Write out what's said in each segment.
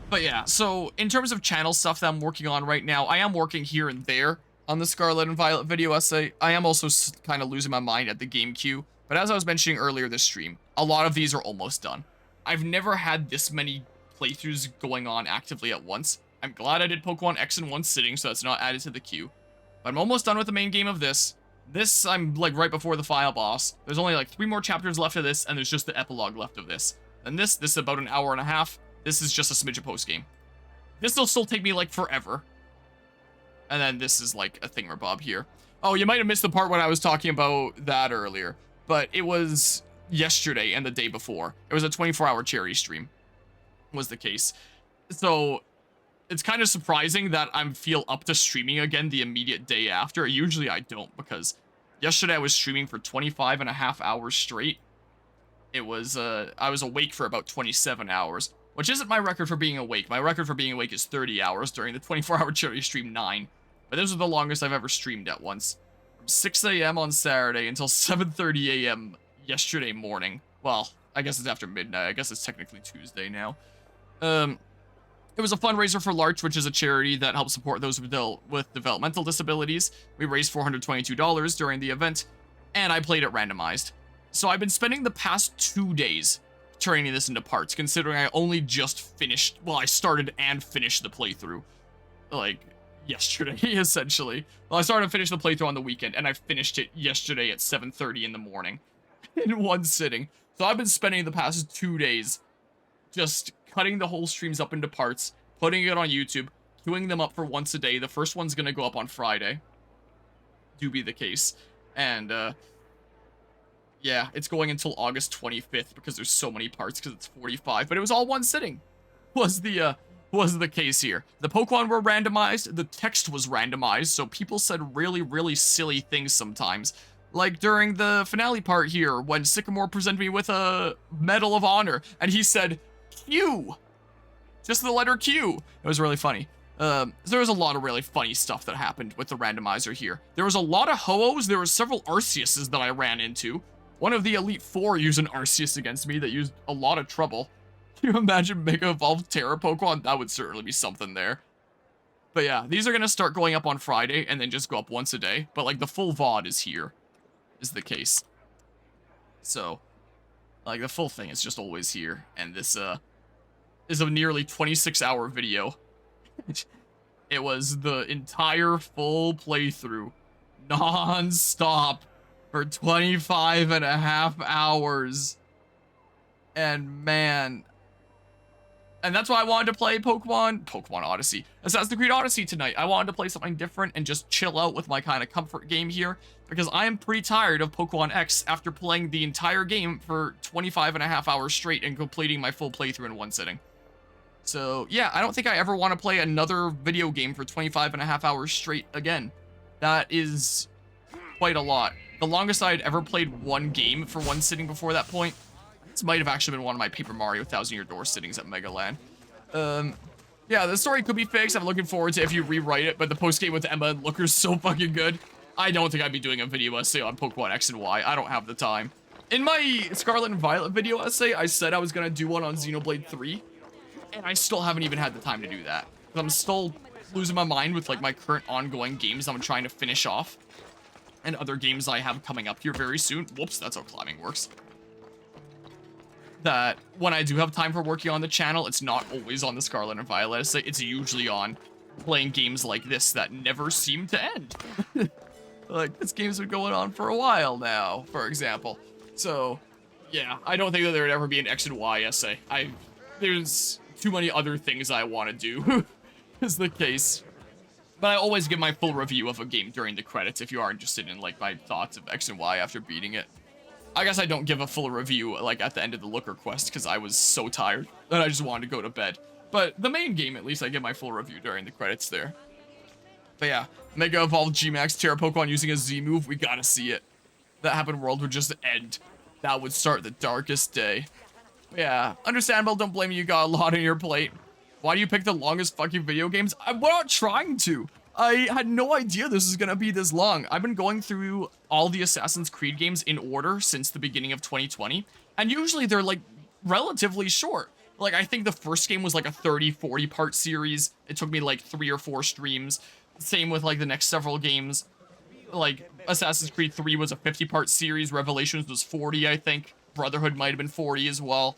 But yeah, so in terms of channel stuff that I'm working on right now, I am working here and there on the Scarlet and Violet video essay. I am also kind of losing my mind at the game queue, but as I was mentioning earlier this stream, a lot of these are almost done. I've never had this many playthroughs going on actively at once. I'm glad I did Pokemon X in one sitting, so that's not added to the queue. But I'm almost done with the main game of this. This, I'm like right before the final boss. There's only like 3 more chapters left of this, and there's just the epilogue left of this. And this is about an hour and a half. This is just a smidge of post-game. This will still take me, like, forever. And then this is, like, a thingamabob here. Oh, you might have missed the part when I was talking about that earlier. But it was yesterday and the day before. It was a 24-hour charity stream. Was the case. So, it's kind of surprising that I feel up to streaming again the immediate day after. Usually I don't, because yesterday I was streaming for 25 and a half hours straight. It was, I was awake for about 27 hours. Which isn't my record for being awake. My record for being awake is 30 hours during the 24-hour charity stream 9. But this was the longest I've ever streamed at once. From 6 a.m. on Saturday until 7:30 a.m. yesterday morning. Well, I guess it's after midnight. I guess it's technically Tuesday now. It was a fundraiser for Larch, which is a charity that helps support those with developmental disabilities. We raised $422 during the event, and I played it randomized. So I've been spending the past 2 days turning this into parts, considering I only just finished, well, I started and finished the playthrough, like, yesterday, essentially. Well, I started and finished the playthrough on the weekend, and I finished it yesterday at 7:30 in the morning, in one sitting. So I've been spending the past 2 days just cutting the whole streams up into parts, putting it on YouTube, queuing them up for once a day. The first one's gonna go up on Friday. Do be the case. And, yeah, it's going until August 25th because there's so many parts because it's 45, but it was all one sitting. Was the case here. The Pokemon were randomized, the text was randomized, so people said really, really silly things sometimes. Like during the finale part here, when Sycamore presented me with a Medal of Honor, and he said, Q! Just the letter Q. It was really funny. There was a lot of really funny stuff that happened with the randomizer here. There was a lot of Ho-Ohs, there were several Arceuses that I ran into. One of the Elite Four used an Arceus against me that used a lot of trouble. Can you imagine Mega Evolved Terra Pokemon? That would certainly be something there. But yeah, these are going to start going up on Friday and then just go up once a day. But like the full VOD is here, is the case. So, like the full thing is just always here. And this is a nearly 26-hour video. It was the entire full playthrough, non-stop, for 25 and a half hours. And man, and that's why I wanted to play Pokemon Odyssey, Assassin's Creed Odyssey tonight. I wanted to play something different and just chill out with my kind of comfort game here, because I am pretty tired of Pokemon X after playing the entire game for 25 and a half hours straight and completing my full playthrough in one sitting. So yeah, I don't think I ever want to play another video game for 25 and a half hours straight again. That is quite a lot. The longest I had ever played one game for one sitting before that point, this might have actually been one of my Paper Mario 1000-Year Door sittings at Mega Land. Yeah, the story could be fixed. I'm looking forward to if you rewrite it, but the post-game with Emma and Looker's so fucking good. I don't think I'd be doing a video essay on Pokemon X and Y. I don't have the time. In my Scarlet and Violet video essay, I said I was gonna do one on Xenoblade 3, and I still haven't even had the time to do that. I'm still losing my mind with like my current ongoing games I'm trying to finish off, and other games I have coming up here very soon. Whoops, that's how climbing works. That when I do have time for working on the channel, it's not always on the Scarlet and Violet essay. It's usually on playing games like this that never seem to end. Like, this game's been going on for a while now, for example. So, yeah, I don't think that there would ever be an X and Y essay. There's too many other things I want to do, is the case. But I always give my full review of a game during the credits if you are interested in, like, my thoughts of X and Y after beating it. I guess I don't give a full review, like, at the end of the Looker quest, because I was so tired that I just wanted to go to bed. But the main game, at least, I give my full review during the credits there. But yeah, Mega Evolved G-Max Terra Pokemon using a Z move, we gotta see it. That happened world would just end. That would start the darkest day. But yeah, understandable, don't blame you, got a lot on your plate. Why do you pick the longest fucking video games? I'm not trying to. I had no idea this was gonna be this long. I've been going through all the Assassin's Creed games in order since the beginning of 2020, and usually they're like relatively short. Like, I think the first game was like a 30, 40 part series. It took me like 3 or 4 streams. Same with like the next several games. Like, Assassin's Creed 3 was a 50 part series. Revelations was 40, I think. Brotherhood might have been 40 as well.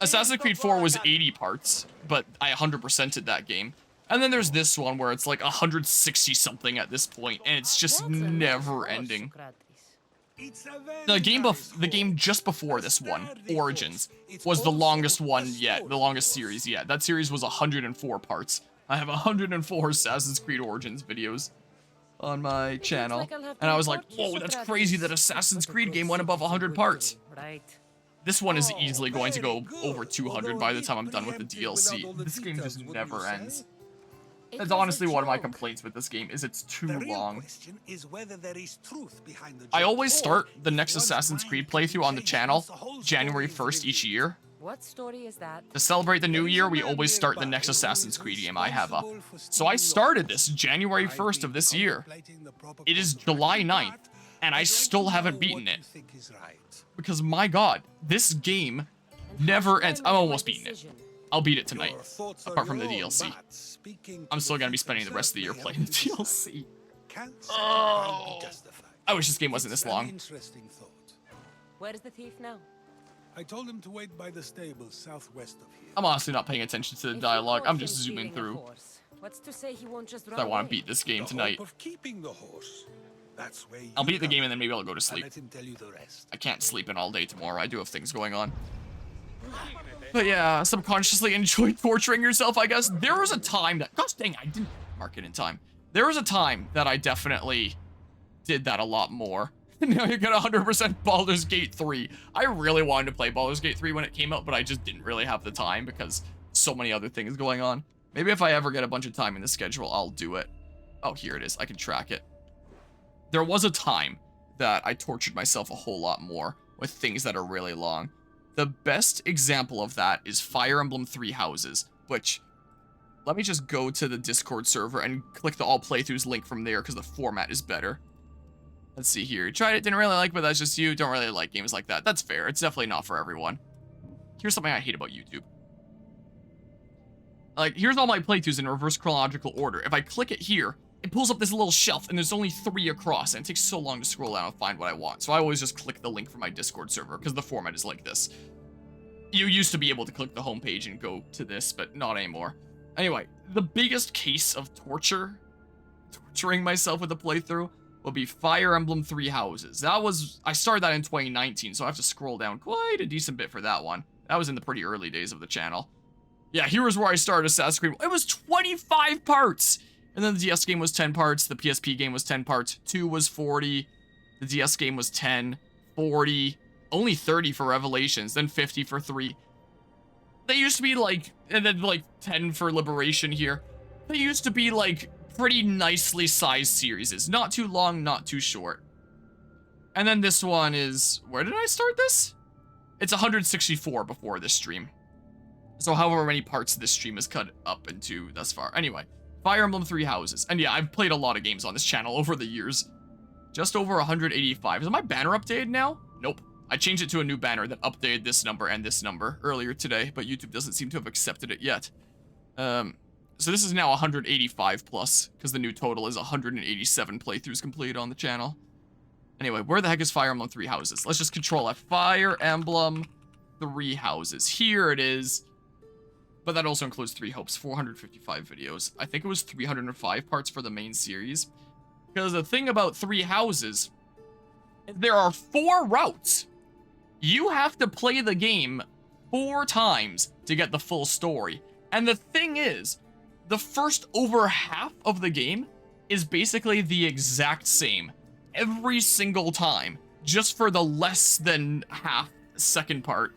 Assassin's Creed 4 was 80 parts, but I 100%ed that game. And then there's this one where it's like 160 something at this point, and it's just never ending. The game just before this one, Origins, was the longest one yet, the longest series yet. That series was 104 parts. I have 104 Assassin's Creed Origins videos on my channel, and I was like, whoa, that's crazy that Assassin's Creed game went above 100 parts. This one is easily going to go over 200 by the time I'm done with the DLC. This game just never ends. That's honestly one of my complaints with this game, is it's too long. I always start the next Assassin's Creed playthrough on the channel January 1st each year. What story is that? To celebrate the new year, we always start the next Assassin's Creed game I have up. So I started this January 1st of this year. It is July 9th, and I still haven't beaten it. Because my god, this game never ends. I'm almost beating it. I'll beat it tonight, apart from the DLC. I'm still gonna be spending the rest of the year playing the DLC. Oh, I wish this game wasn't this long. Where is the thief now? I told him to wait by the stables southwest of here. I'm honestly not paying attention to the dialogue. I'm just zooming through. What's to say he won't just run I want to away? beat this game tonight. That's where I'll beat the game and then maybe I'll go to sleep. let him tell you the rest. I can't sleep in all day tomorrow. I do have things going on. But yeah, subconsciously enjoy torturing yourself, I guess. There was a time that... Gosh dang, I didn't mark it in time. There was a time that I definitely did that a lot more. Now you get 100% Baldur's Gate 3. I really wanted to play Baldur's Gate 3 when it came out, but I just didn't really have the time because so many other things going on. Maybe if I ever get a bunch of time in the schedule, I'll do it. Oh, here it is. I can track it. There was a time that I tortured myself a whole lot more with things that are really long. The best example of that is Fire Emblem Three Houses, which, let me just go to the Discord server and click the all playthroughs link from there because the format is better. Let's see here. Tried it, didn't really like, but that's just you. Don't really like games like that. That's fair. It's definitely not for everyone. Here's something I hate about YouTube. Like, here's all my playthroughs in reverse chronological order. If I click it here, it pulls up this little shelf, and there's only 3 across, and it takes so long to scroll down and find what I want. So I always just click the link from my Discord server, because the format is like this. You used to be able to click the homepage and go to this, but not anymore. Anyway, the biggest case of torturing myself with a playthrough, will be Fire Emblem Three Houses. I started that in 2019, so I have to scroll down quite a decent bit for that one. That was in the pretty early days of the channel. Yeah, here was where I started Assassin's Creed. It was 25 parts! And then the DS game was 10 parts, the PSP game was 10 parts, 2 was 40, the DS game was 10, 40, only 30 for Revelations, then 50 for 3. They used to be like, and then like 10 for Liberation here. They used to be like pretty nicely sized series. Not too long, not too short. And then this one is, where did I start this? It's 164 before this stream. So however many parts this stream is cut up into thus far. Anyway, Fire Emblem Three Houses. And yeah, I've played a lot of games on this channel over the years. Just over 185. Is my banner updated now? Nope. I changed it to a new banner that updated this number and this number earlier today, but YouTube doesn't seem to have accepted it yet. So this is now 185 plus, because the new total is 187 playthroughs completed on the channel. Anyway, where the heck is Fire Emblem Three Houses? Let's just control F. Fire Emblem Three Houses. Here it is. But that also includes Three Hopes, 455 videos. I think it was 305 parts for the main series. Because the thing about Three Houses, there are 4 routes. You have to play the game 4 times to get the full story. And the thing is, the first over half of the game is basically the exact same every single time, just for the less than half second part.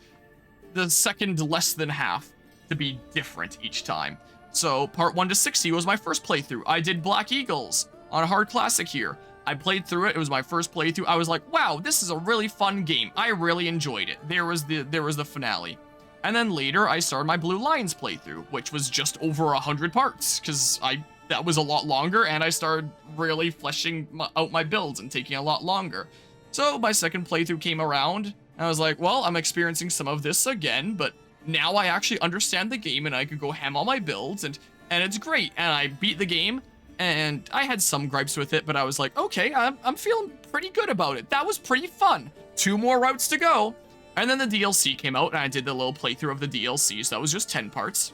The second less than half to be different each time. So part 1 to 60 was my first playthrough. I did Black Eagles on a hard classic here. I played through it. It was my first playthrough. I was like, wow, this is a really fun game. I really enjoyed it. There was the finale. And then later, I started my Blue Lions playthrough, which was just over 100 parts, because that was a lot longer, and I started really fleshing out my builds and taking a lot longer. So my second playthrough came around, and I was like, well, I'm experiencing some of this again, but now I actually understand the game and I could go ham on my builds and it's great. And I beat the game and I had some gripes with it, but I was like, okay, I'm feeling pretty good about it. That was pretty fun. 2 more routes to go. And then the DLC came out and I did the little playthrough of the DLC. So that was just 10 parts.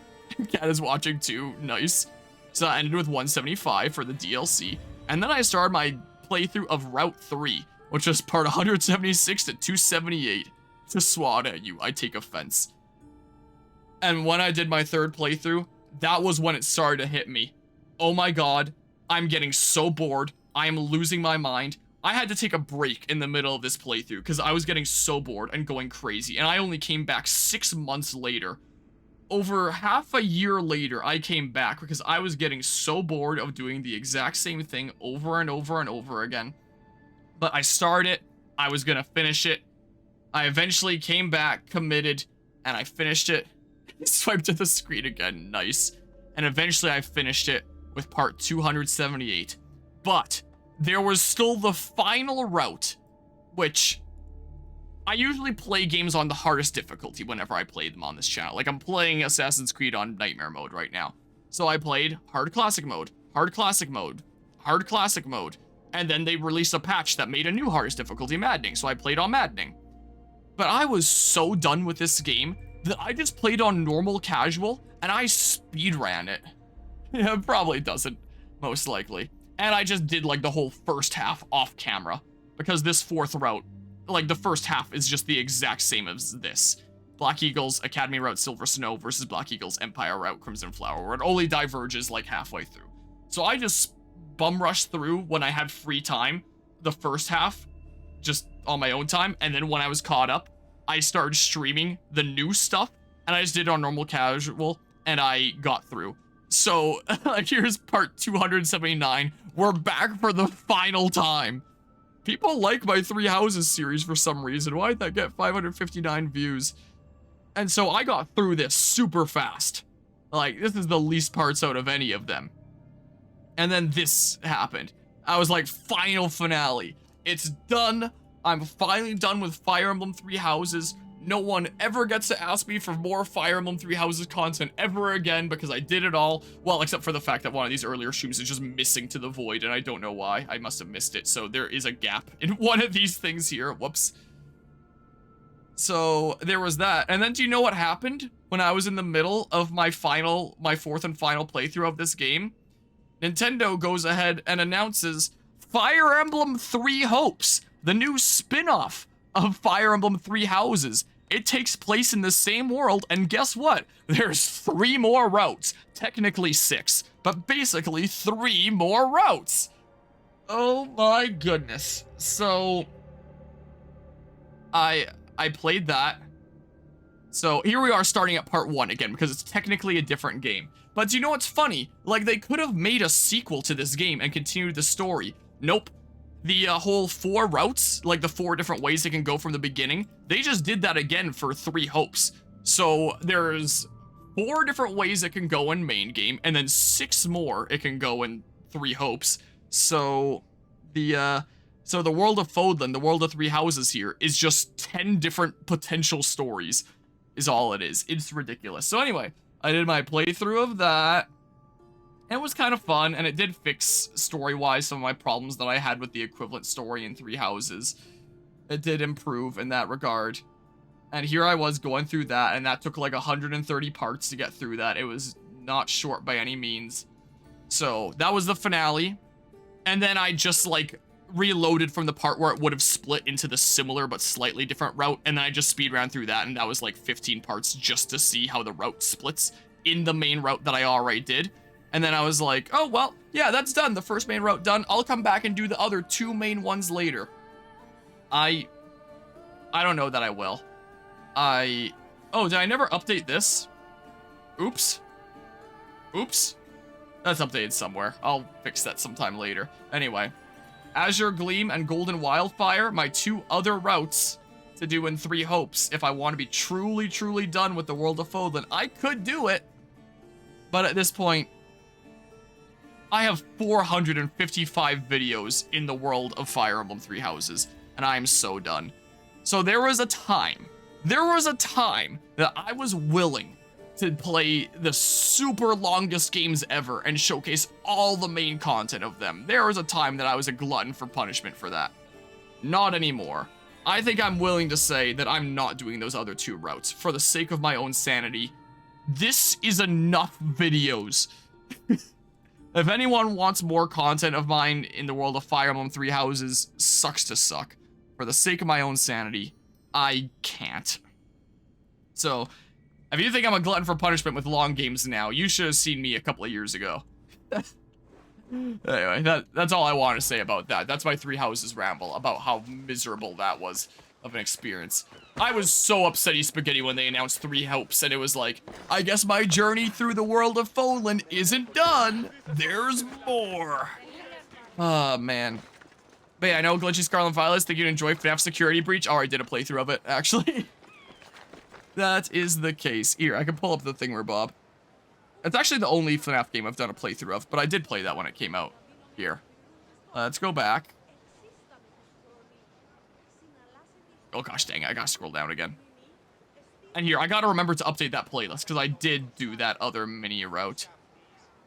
Cat is watching too. Nice. So I ended with 175 for the DLC. And then I started my playthrough of Route 3, which was part 176 to 278. To swat at you, I take offense. And when I did my 3rd playthrough, that was when it started to hit me. Oh my god, I'm getting so bored. I am losing my mind. I had to take a break in the middle of this playthrough because I was getting so bored and going crazy. And I only came back 6 months later. Over half a year later, I came back because I was getting so bored of doing the exact same thing over and over and over again. But I started it. I was going to finish it. I eventually came back, committed, and I finished it. Swiped to the screen again. Nice. And eventually I finished it with part 278. But there was still the final route, which I usually play games on the hardest difficulty whenever I play them on this channel. Like I'm playing Assassin's Creed on Nightmare mode right now. So I played hard classic mode, hard classic mode, hard classic mode. And then they released a patch that made a new hardest difficulty, maddening. So I played on maddening. But I was so done with this game that I just played on normal casual and I speedran it. Yeah, it probably doesn't, most likely. And I just did like the whole first half off camera because this 4th route, like the first half is just the exact same as this. Black Eagle's Academy route Silver Snow versus Black Eagle's Empire route Crimson Flower, where it only diverges like halfway through. So I just bum rushed through when I had free time, the first half, just on my own time, and then when I was caught up, I started streaming the new stuff, and I just did it on normal casual, and I got through. So, here's part 279. We're back for the final time. People like my Three Houses series for some reason. Why did that get 559 views? And so I got through this super fast. Like, this is the least parts out of any of them. And then this happened. I was like, final finale. It's done. I'm finally done with Fire Emblem Three Houses. No one ever gets to ask me for more Fire Emblem Three Houses content ever again because I did it all. Well, except for the fact that one of these earlier streams is just missing to the void, and I don't know why. I must have missed it. So there is a gap in one of these things here. Whoops. So there was that. And then do you know what happened when I was in the middle of my 4th and final playthrough of this game? Nintendo goes ahead and announces Fire Emblem Three Hopes, the new spin-off of Fire Emblem Three Houses. It takes place in the same world, and guess what? There's 3 more routes. Technically 6, but basically 3 more routes. Oh my goodness. So, I played that. So, here we are starting at part 1 again, because it's technically a different game. But do you know what's funny? Like, they could have made a sequel to this game and continued the story. Nope. The whole 4 routes, like the 4 different ways it can go from the beginning, they just did that again for Three Hopes. So there's 4 different ways it can go in main game, and then 6 more it can go in Three Hopes. So the world of Fodlan, the world of Three Houses here, is just 10 different potential stories, is all it is. It's ridiculous. So anyway, I did my playthrough of that. And it was kind of fun, and it did fix, story-wise, some of my problems that I had with the equivalent story in Three Houses. It did improve in that regard. And here I was going through that, and that took like 130 parts to get through that. It was not short by any means. So, that was the finale. And then I just, like, reloaded from the part where it would have split into the similar but slightly different route, and then I just speedran through that, and that was like 15 parts just to see how the route splits in the main route that I already did. And then I was like, oh, well, yeah, that's done. The first main route done. I'll come back and do the other 2 main ones later. I don't know that I will. Oh, did I never update this? Oops. Oops. That's updated somewhere. I'll fix that sometime later. Anyway, Azure Gleam and Golden Wildfire, my 2 other routes to do in Three Hopes. If I want to be truly, truly done with the world of Fodlan, I could do it. But at this point, I have 455 videos in the world of Fire Emblem Three Houses, and I am so done. So there was a time There was a time that I was willing to play the super longest games ever and showcase all the main content of them. There was a time that I was a glutton for punishment for that. Not anymore. I think I'm willing to say that I'm not doing those other 2 routes for the sake of my own sanity. This is enough videos. If anyone wants more content of mine in the world of Fire Emblem Three Houses, sucks to suck. For the sake of my own sanity, I can't. So, if you think I'm a glutton for punishment with long games now, you should have seen me a couple of years ago. Anyway, that's all I want to say about that. That's my Three Houses ramble about how miserable that was of an experience. I was so upsetty spaghetti when they announced 3 Helps, and it was like, I guess my journey through the world of Foland isn't done. There's more. Oh, man. But yeah, I know Glitchy Scarlet Violet, think you'd enjoy FNAF Security Breach. Oh, I did a playthrough of it, actually. That is the case. Here, I can pull up the thingamabob. It's actually the only FNAF game I've done a playthrough of, but I did play that when it came out. Here. Let's go back. Oh gosh dang it, I gotta scroll down again. And here, I gotta remember to update that playlist, because I did do that other mini route.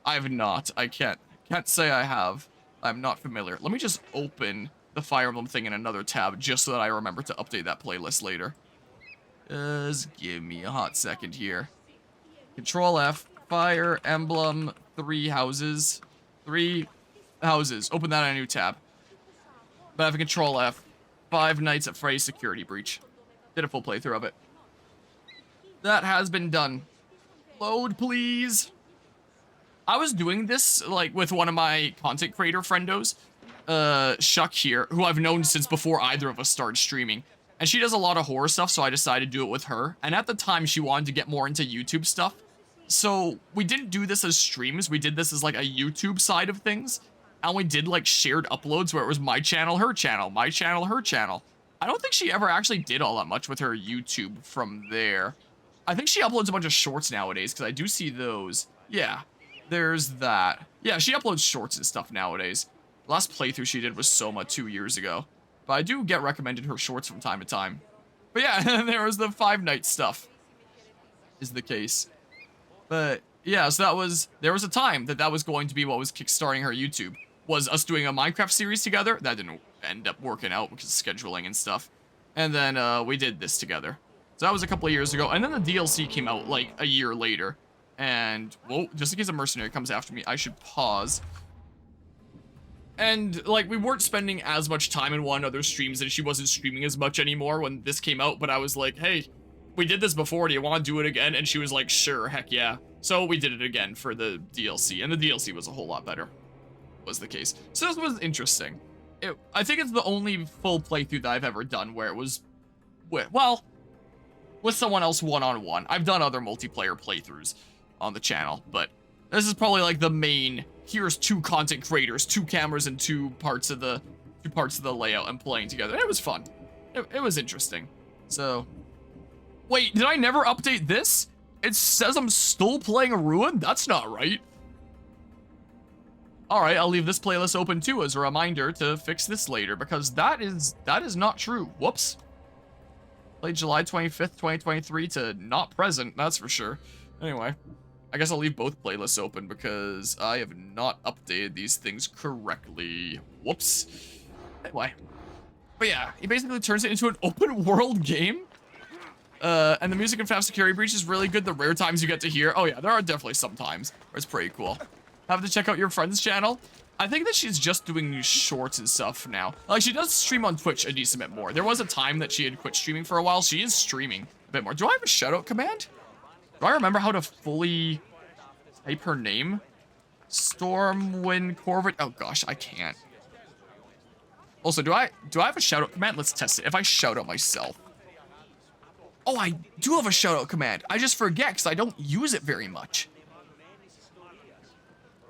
I have not. I can't say I have. I'm not familiar. Let me just open the Fire Emblem thing in another tab, just so that I remember to update that playlist later. Just give me a hot second here. Control F, Fire Emblem Three Houses. 3 Houses. Open that in a new tab. But I have a Control F. 5 Nights at Freddy's Security Breach. Did a full playthrough of it. That has been done. Load, please. I was doing this, like, with one of my content creator friendos, Shuck here, who I've known since before either of us started streaming. And she does a lot of horror stuff, so I decided to do it with her. And at the time, she wanted to get more into YouTube stuff. So we didn't do this as streams. We did this as, like, a YouTube side of things. And we did, like, shared uploads where it was my channel, her channel, my channel, her channel. I don't think she ever actually did all that much with her YouTube from there. I think she uploads a bunch of shorts nowadays, because I do see those. Yeah, there's that. Yeah, she uploads shorts and stuff nowadays. Last playthrough she did was Soma 2 years ago. But I do get recommended her shorts from time to time. But yeah, there was the 5 Nights stuff. Is the case. But yeah, so there was a time that was going to be what was kickstarting her YouTube. Was us doing a Minecraft series together. That didn't end up working out because of scheduling and stuff. And then we did this together. So that was a couple of years ago. And then the DLC came out like a year later. And, whoa, just in case a mercenary comes after me, I should pause. And, like, we weren't spending as much time in one another's streams, and she wasn't streaming as much anymore when this came out, but I was like, hey, we did this before, do you want to do it again? And she was like, sure, heck yeah. So we did it again for the DLC, and the DLC was a whole lot better, was the case. So this was interesting. I think it's the only full playthrough that I've ever done where it was, well, with someone else one-on-one. I've done other multiplayer playthroughs on the channel, but this is probably like the main, here's 2 content creators, 2 cameras, and 2 parts of the layout and playing together. It was fun. It was interesting. So, wait, did I never update this? It says I'm still playing a Ruin? That's not right. Alright, I'll leave this playlist open too as a reminder to fix this later, because that is not true. Whoops. Played July 25th, 2023 to not present, that's for sure. Anyway, I guess I'll leave both playlists open because I have not updated these things correctly. Whoops. Anyway. But yeah, he basically turns it into an open world game. And the music in FNAF Security Breach is really good. The rare times you get to hear. Oh yeah, there are definitely some times where it's pretty cool. Have to check out your friend's channel. I think that she's just doing shorts and stuff now. Like, she does stream on Twitch a decent bit more. There was a time that she had quit streaming for a while. She is streaming a bit more. Do I have a shoutout command? Do I remember how to fully type her name? Stormwind Corvid. Oh gosh, I can't. Also, do I have a shoutout command? Let's test it. If I shout out myself. Oh, I do have a shoutout command. I just forget because I don't use it very much.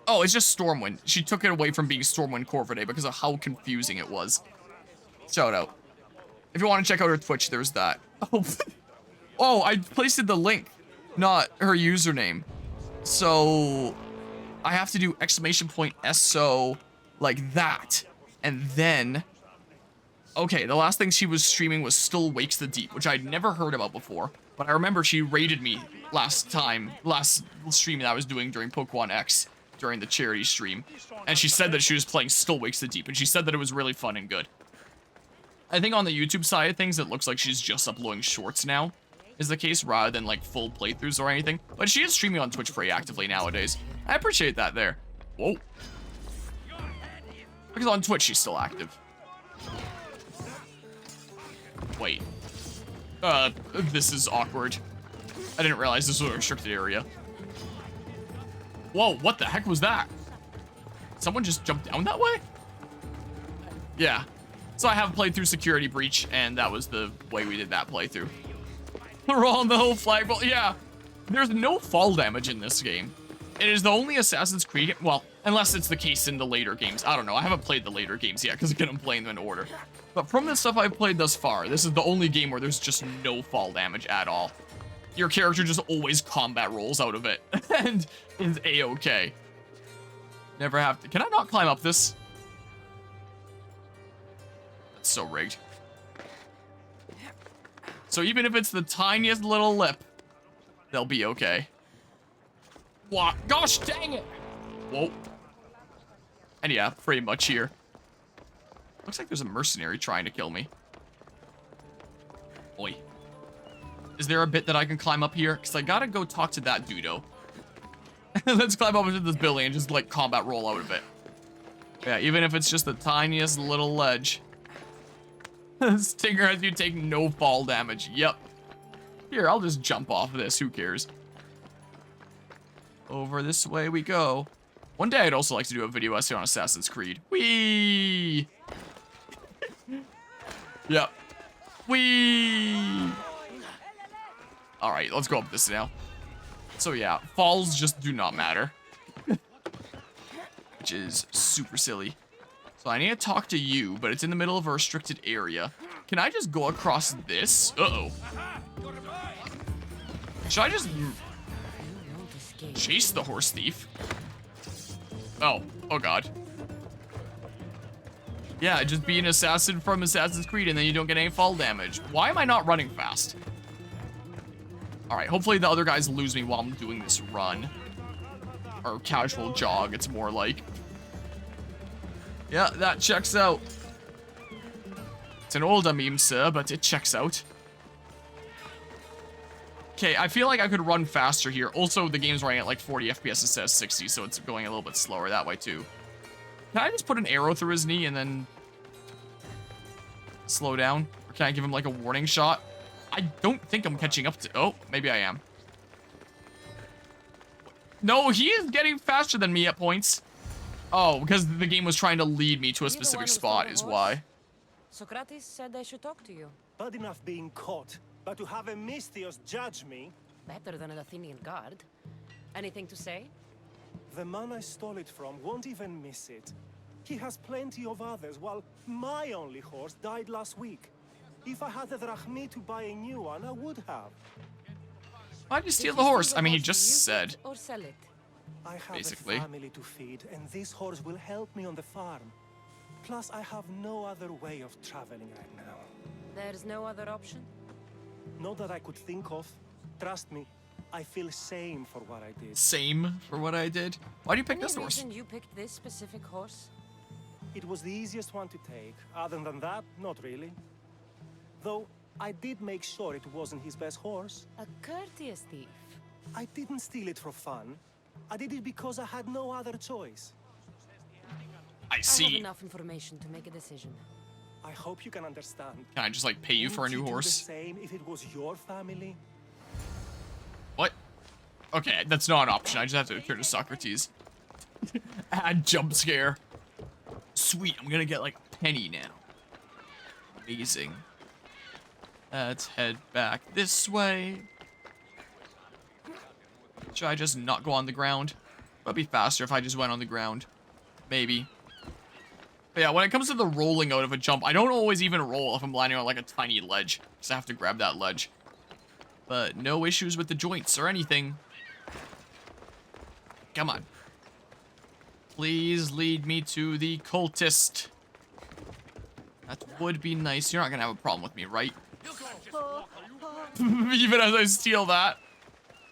Oh, it's just Stormwind. She took it away from being Stormwind Corvidae because of how confusing it was. Shout out. If you want to check out her Twitch, there's that. Oh, oh, I pasted the link, not her username. So I have to do !SO like that. And then Okay, the last thing she was streaming was Still Wakes the Deep, which I'd never heard about before. But I remember she raided me last stream that I was doing during Pokemon X, during the charity stream. And she said that she was playing Still Wakes the Deep, and she said that it was really fun and good. I think on the YouTube side of things, it looks like she's just uploading shorts now, is the case, rather than like full playthroughs or anything. But she is streaming on Twitch pretty actively nowadays. I appreciate that there. Whoa. Because on Twitch, she's still active. Wait. This is awkward. I didn't realize this was a restricted area. Whoa, what the heck was that? Someone just jumped down that way? Yeah. So I have played through Security Breach, and that was the way we did that playthrough. We're on the whole flagpole. Yeah. There's no fall damage in this game. It is the only Assassin's Creed game. Well, unless it's the case in the later games. I don't know. I haven't played the later games yet, because again, I'm playing them in order. But from the stuff I've played thus far, this is the only game where there's just no fall damage at all. Your character just always combat rolls out of it, and is A-okay. Never have to. Can I not climb up this? That's so rigged. So even if it's the tiniest little lip, they'll be okay. What? Gosh dang it! Whoa. And yeah, pretty much here. Looks like there's a mercenary trying to kill me. Oi. Is there a bit that I can climb up here? Because I gotta go talk to that dudo. Let's climb up into this building and just, like, combat roll out of it. Yeah, even if it's just the tiniest little ledge. Stinger has you take no fall damage. Yep. Here, I'll just jump off of this. Who cares? Over this way we go. One day I'd also like to do a video essay on Assassin's Creed. Whee! Yep. Whee! Alright, let's go up this now. So yeah, falls just do not matter. Which is super silly. So I need to talk to you, but it's in the middle of a restricted area. Can I just go across this? Uh-oh. Should I just chase the horse thief? Oh. Oh god. Yeah, just be an assassin from Assassin's Creed and then you don't get any fall damage. Why am I not running fast? Alright, hopefully the other guys lose me while I'm doing this run. Or casual jog, it's more like. Yeah, that checks out. It's an older meme, sir, but it checks out. Okay, I feel like I could run faster here. Also, the game's running at like 40 FPS instead of 60, so it's going a little bit slower that way too. Can I just put an arrow through his knee and then slow down? Or can I give him like a warning shot? I don't think I'm catching up to... Oh, maybe I am. No, he is getting faster than me at points. Oh, because the game was trying to lead me to a specific spot is why. Socrates said I should talk to you. Bad enough being caught, but to have a Misthios judge me... Better than an Athenian guard. Anything to say? The man I stole it from won't even miss it. He has plenty of others, while my only horse died last week. If I had the drachmi to buy a new one, I would have. Why'd you steal the horse? I mean, he just Use said. it or sell it. I have Basically. a family to feed, and this horse will help me on the farm. Plus, I have no other way of traveling right now. There's no other option? Not that I could think of. Trust me, I feel same for what I did. Same for what I did. Why do you pick Any this horse? reason you picked this specific horse? It was the easiest one to take. Other than that, not really. Though, I did make sure it wasn't his best horse. A courteous thief. I didn't steal it for fun. I did it because I had no other choice. I I have see. enough information to make a decision. I hope you can understand. Can I just like pay you for a new Wouldn't you do horse? the same if it was your family? What? Okay, that's not an option. I just have to return to Socrates. Add jump scare. Sweet, I'm gonna get like a penny now. Amazing. Let's head back this way. Should I just not go on the ground? It'd be faster if I just went on the ground. Maybe. But yeah, when it comes to the rolling out of a jump, I don't always even roll if I'm landing on like a tiny ledge. Because I have to grab that ledge. But no issues with the joints or anything. Come on. Please lead me to the cultist. That would be nice. You're not gonna have a problem with me, right? Even as I steal that.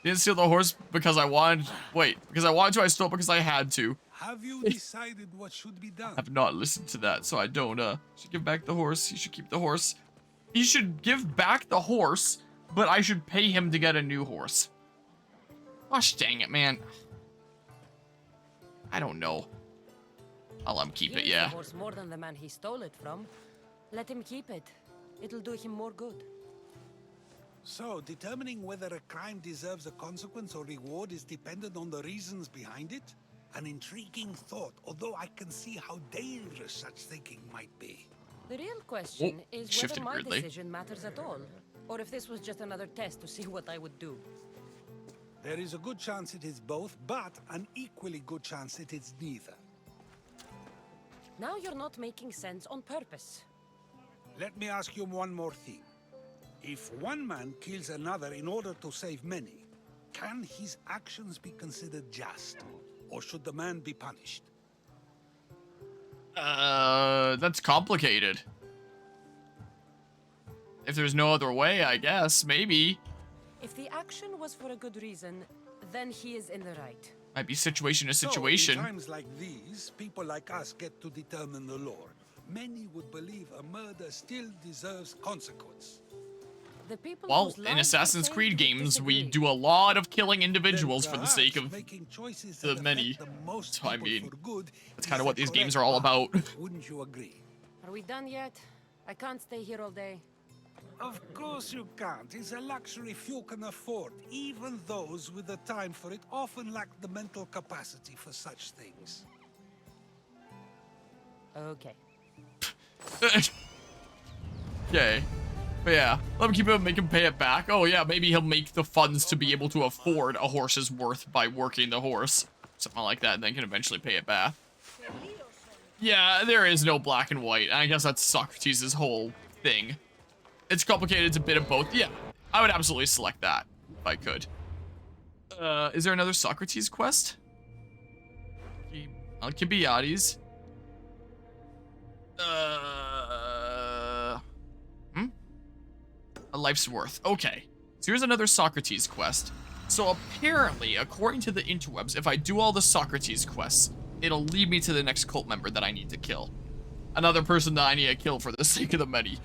Didn't steal the horse because I wanted. Wait, because I wanted to. I stole it because I had to. Have you decided what should be done? I've not listened to that, so I don't. Should give back the horse. He should keep the horse. He should give back the horse, but I should pay him to get a new horse. Gosh dang it, man. I don't know. I'll let him keep it, yeah. The horse more than the man he stole it from. Let him keep it. It'll do him more good. So, determining whether a crime deserves a consequence or reward is dependent on the reasons behind it? An intriguing thought, although I can see how dangerous such thinking might be. The real question is whether shifted my weirdly. decision matters at all, or if this was just another test to see what I would do. There is a good chance it is both, but an equally good chance it is neither. Now you're not making sense on purpose. Let me ask you one more thing. If one man kills another in order to save many, can his actions be considered just? Or should the man be punished? That's complicated. If there's no other way, I guess, maybe. If the action was for a good reason, then he is in the right. Might be situation to situation. So, in times like these, people like us get to determine the law. Many would believe a murder still deserves consequence. The people Well, whose in lives Assassin's were Creed saved games, we disagree. do a lot of killing individuals for the Perhaps sake of making choices the that many. affect the most So, I people mean, for good that's is kind of the what these games correct are all path. about. Wouldn't you agree? Are we done yet? I can't stay here all day. Of course you can't. It's a luxury few can afford. Even those with the time for it often lack the mental capacity for such things. Okay. Okay. But yeah, let him keep it, make him pay it back. Oh yeah, maybe he'll make the funds to be able to afford a horse's worth by working the horse. Something like that, and then can eventually pay it back. Yeah, there is no black and white. I guess that's Socrates' whole thing. It's complicated, it's a bit of both. Yeah, I would absolutely select that if I could. Is there another Socrates quest? Alcibiades. A life's worth. Okay. So here's another Socrates quest. So apparently, according to the interwebs, if I do all the Socrates quests, it'll lead me to the next cult member that I need to kill. Another person that I need to kill for the sake of the many.